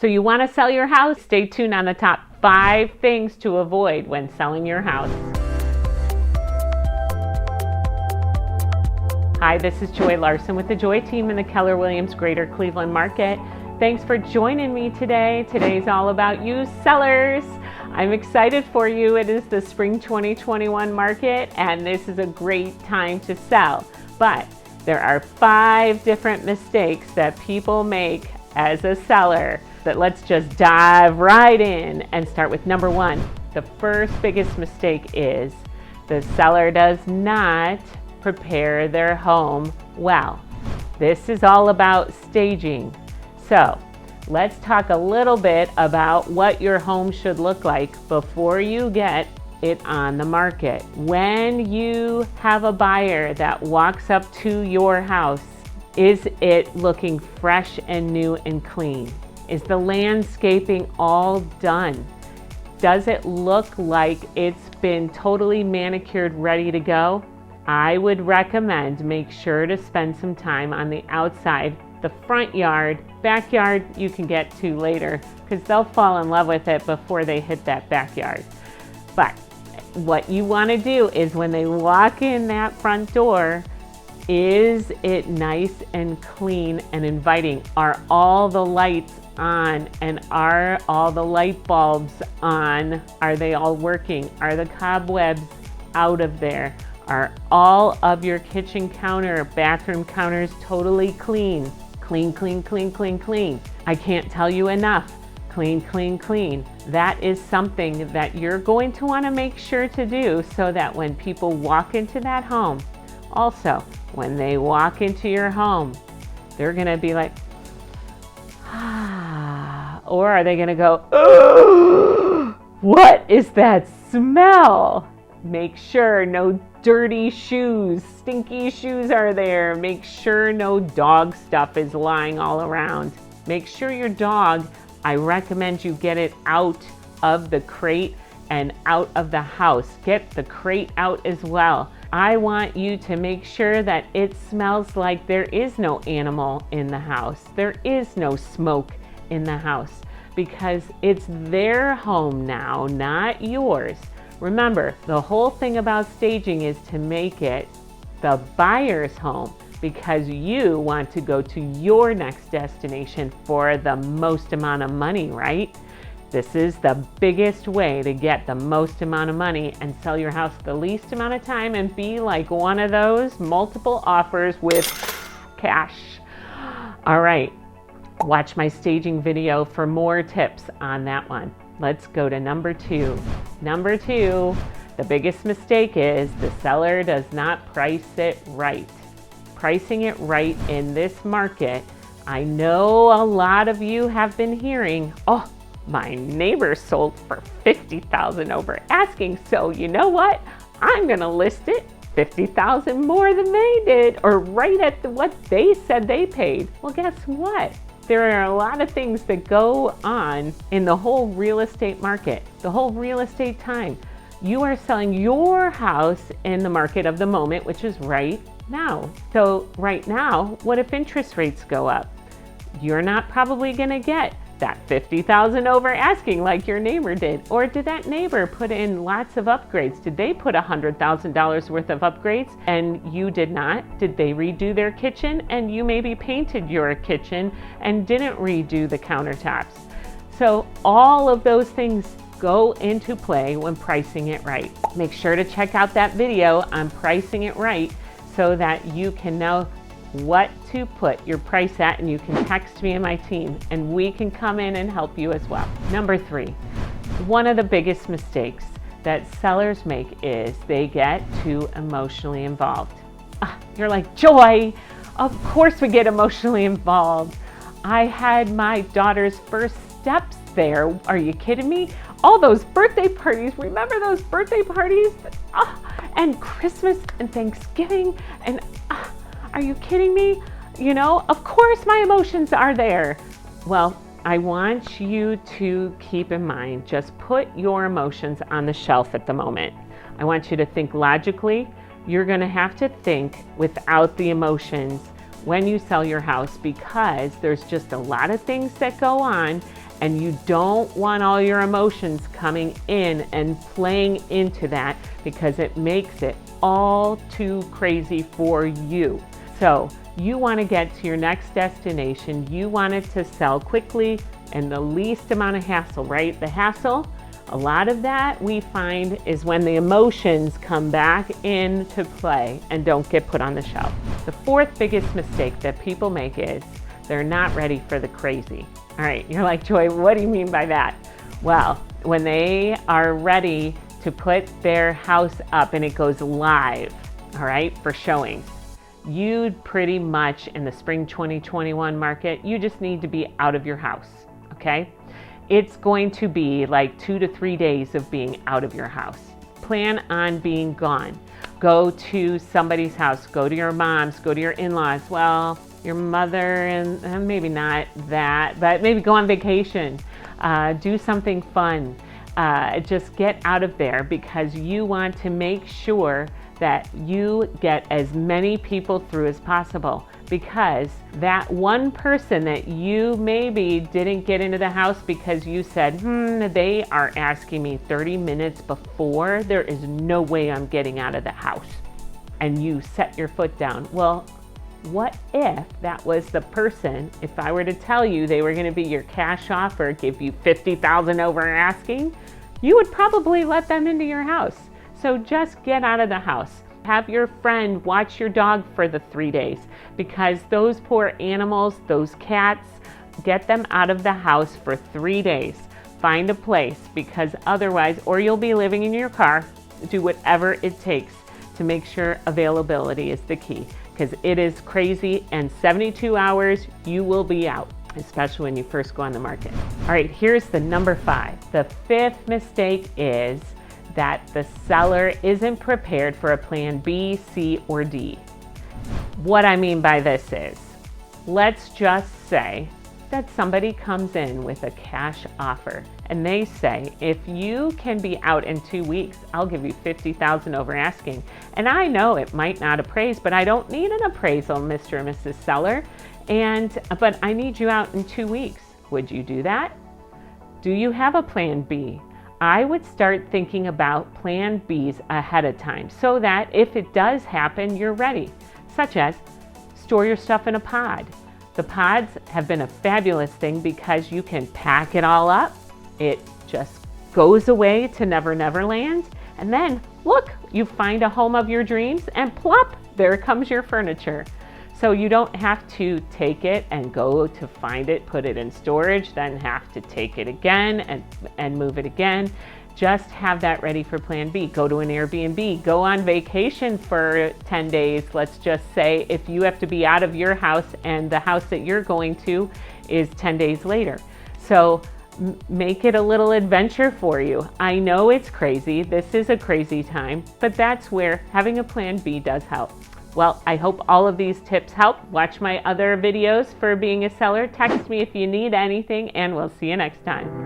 So you want to sell your house? Stay tuned on the top 5 things to avoid when selling your house. Hi, this is Joy Larson with the Joy team in the Keller Williams Greater Cleveland market. Thanks for joining me today. Today's all about you sellers. I'm excited for you. It is the spring 2021 market, and this is a great time to sell. But there are 5 different mistakes that people make as a seller. But let's just dive right in and start with number 1. The first biggest mistake is the seller does not prepare their home well. This is all about staging. So let's talk a little bit about what your home should look like before you get it on the market. When you have a buyer that walks up to your house, is it looking fresh and new and clean? Is the landscaping all done? Does it look like it's been totally manicured, ready to go? I would recommend make sure to spend some time on the outside. The front yard, backyard, you can get to later because they'll fall in love with it before they hit that backyard. But what you want to do is when they walk in that front door, is it nice and clean and inviting? Are all the lights on and are all the light bulbs on? Are they all working? Are the cobwebs out of there? Are all of your kitchen counter, bathroom counters totally clean? Clean, clean, clean, clean, clean. I can't tell you enough. Clean, clean, clean. That is something that you're going to want to make sure to do so that when people walk into that home, also, when they walk into your home, they're going to be like, ah, or are they going to go, oh, what is that smell? Make sure no dirty shoes, stinky shoes are there. Make sure no dog stuff is lying all around. Make sure your dog, I recommend you get it out of the crate and out of the house. Get the crate out as well. I want you to make sure that it smells like there is no animal in the house. There is no smoke in the house because it's their home now, not yours. Remember, the whole thing about staging is to make it the buyer's home because you want to go to your next destination for the most amount of money, right? This is the biggest way to get the most amount of money and sell your house the least amount of time and be like one of those multiple offers with cash. All right, watch my staging video for more tips on that one. Let's go to number 2. Number 2, the biggest mistake is the seller does not price it right. Pricing it right in this market, I know a lot of you have been hearing, oh, my neighbor sold for $50,000 over asking, so you know what? I'm gonna list it $50,000 more than they did, or right at what they said they paid. Well, guess what? There are a lot of things that go on in the whole real estate market, the whole real estate time. You are selling your house in the market of the moment, which is right now. So right now, what if interest rates go up? You're not probably gonna get that $50,000 over asking like your neighbor did. Or did that neighbor put in lots of upgrades? Did they put $100,000 worth of upgrades and you did not? Did they redo their kitchen and you maybe painted your kitchen and didn't redo the countertops? So all of those things go into play when pricing it right. Make sure to check out that video on pricing it right so that you can know what to put your price at, and you can text me and my team and we can come in and help you as well. Number 3, one of the biggest mistakes that sellers make is they get too emotionally involved. You're like, Joy, of course we get emotionally involved. I had my daughter's first steps there. Are you kidding me? All those birthday parties, remember those birthday parties? And Christmas and Thanksgiving and are you kidding me? You know, of course my emotions are there. Well, I want you to keep in mind, just put your emotions on the shelf at the moment. I want you to think logically. You're going to have to think without the emotions when you sell your house because there's just a lot of things that go on And you don't want all your emotions coming in and playing into that, because it makes it all too crazy for you. So you want to get to your next destination. You want it to sell quickly and the least amount of hassle, right? The hassle, a lot of that we find is when the emotions come back into play and don't get put on the shelf. The fourth biggest mistake that people make is they're not ready for the crazy. All right, you're like, Joy, what do you mean by that? Well, when they are ready to put their house up and it goes live, all right, for showings, you pretty much in the spring 2021 market, you just need to be out of your house, okay? It's going to be like 2 to 3 days of being out of your house. Plan on being gone. Go to somebody's house, go to your mom's, go to your in-laws, well, your mother, and maybe not that, but maybe go on vacation, do something fun. Just get out of there, because you want to make sure that you get as many people through as possible, because that one person that you maybe didn't get into the house because you said, they are asking me 30 minutes before, there is no way I'm getting out of the house. And you set your foot down. Well, what if that was the person, if I were to tell you they were gonna be your cash offer, give you $50,000 over asking, you would probably let them into your house. So just get out of the house. Have your friend watch your dog for the 3 days, because those poor animals, those cats, get them out of the house for 3 days. Find a place, because otherwise, or you'll be living in your car, do whatever it takes to make sure availability is the key, because it is crazy, and 72 hours, you will be out, especially when you first go on the market. All right, here's the number 5. The fifth mistake is that the seller isn't prepared for a plan B, C, or D. What I mean by this is, let's just say that somebody comes in with a cash offer and they say, if you can be out in 2 weeks, I'll give you $50,000 over asking. And I know it might not appraise, but I don't need an appraisal, Mr. and Mrs. Seller. But I need you out in 2 weeks. Would you do that? Do you have a plan B? I would start thinking about plan Bs ahead of time, so that if it does happen, you're ready. Such as store your stuff in a pod. The pods have been a fabulous thing because you can pack it all up. It just goes away to Never Never Land. And then look, you find a home of your dreams and plop, there comes your furniture. So you don't have to take it and go to find it, put it in storage, then have to take it again and move it again. Just have that ready for plan B. Go to an Airbnb, go on vacation for 10 days. Let's just say if you have to be out of your house and the house that you're going to is 10 days later. So make it a little adventure for you. I know it's crazy. This is a crazy time, but that's where having a plan B does help. Well, I hope all of these tips help. Watch my other videos for being a seller. Text me if you need anything, and we'll see you next time.